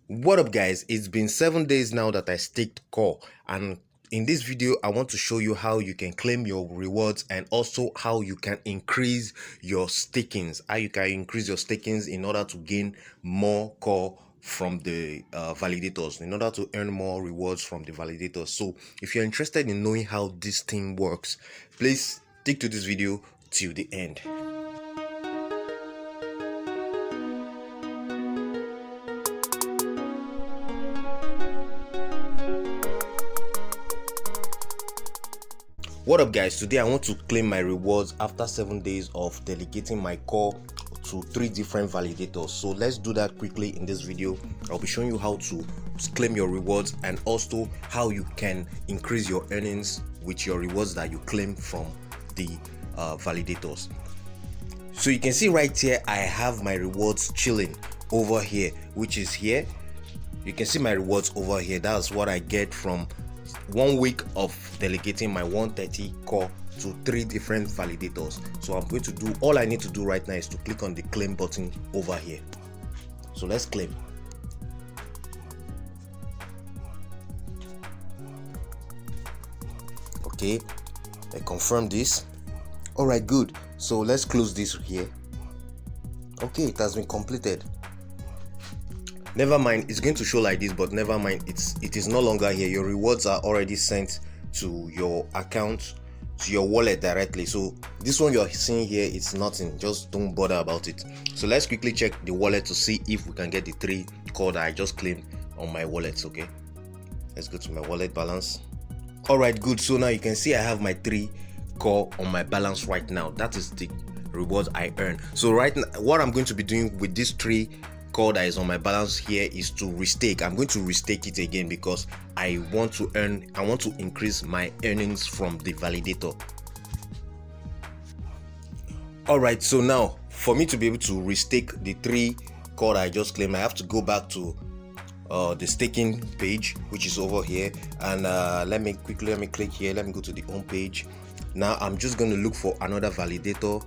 What up guys, it's been 7 days now that I staked core, and in this video I want to show you how you can claim your rewards and also how you can increase your stakings, in order to gain more core from the validators, in order to earn more rewards from the validators. So if you're interested in knowing how this thing works, please stick to this video till the end. What up guys, today I want to claim my rewards after 7 days of delegating my core to 3 different validators. So let's do that quickly in this video. I'll be showing you how to claim your rewards and also how you can increase your earnings with your rewards that you claim from the validators. So you can see right here I have my rewards chilling over here, which is here. You can see my rewards over here. That's what I get from 1 week of delegating my 130 core to 3 different validators. So I'm going to do, all I need to do right now is to click on the claim button over here. So let's claim. Okay, I confirm this. All right, good. So let's close this here. Okay, it has been completed. Never mind, it's going to show like this, but never mind, it is no longer here. Your rewards are already sent to your account, to your wallet directly. So this one you're seeing here, it's nothing, just don't bother about it. So let's quickly check the wallet to see if we can get the 3 core that I just claimed on my wallet. Okay, let's go to my wallet balance. All right, good. So now you can see I have my 3 core on my balance right now. That is the rewards I earn. So right now what I'm going to be doing with these 3 core that is on my balance here is to restake. I'm going to restake it again because I want to increase my earnings from the validator. All right, so now for me to be able to restake the 3 core that I just claimed, I have to go back to the staking page, which is over here, and let me click here. Let me go to the home page. Now I'm just going to look for another validator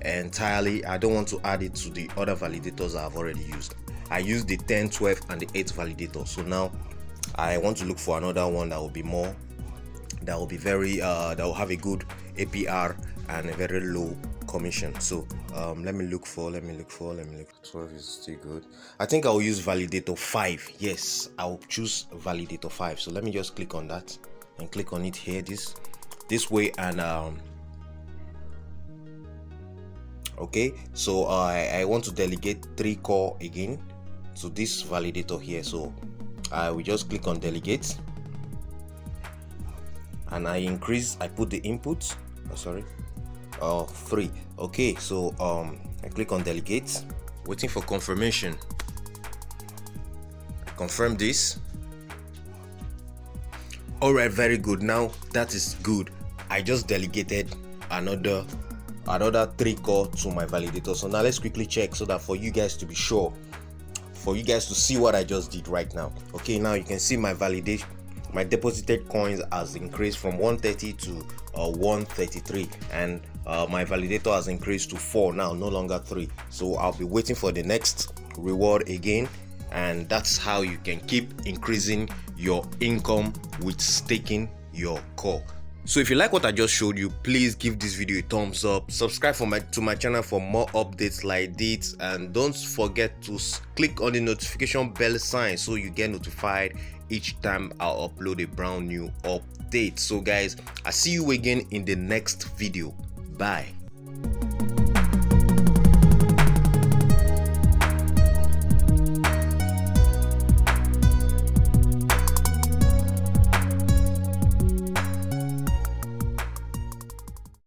entirely. I don't want to add it to the other validators I've already used. I used the 10, 12 and the 8 validator. So now I want to look for another one that will be more, that will be very that will have a good APR and a very low commission. So let me look for 12 is still good. I think I will use validator 5. Yes, I'll choose validator 5. So let me just click on that and click on it here this way, and okay, so I want to delegate 3 core again to this validator here. So I will just click on delegate and I put the input, 3. Okay, so I click on delegate, waiting for confirmation. I confirm this. All right, very good. Now that is good. I just delegated another 3 core to my validator. So now let's quickly check so that for you guys to be sure, for you guys to see what I just did right now. Okay, now you can see my deposited coins has increased from 130 to 133, and my validator has increased to 4 now, no longer 3. So I'll be waiting for the next reward again, and that's how you can keep increasing your income with staking your core. So if you like what I just showed you, please give this video a thumbs up, subscribe to my channel for more updates like this, and don't forget to click on the notification bell sign so you get notified each time I'll upload a brand new update. So guys, I'll see you again in the next video. Bye.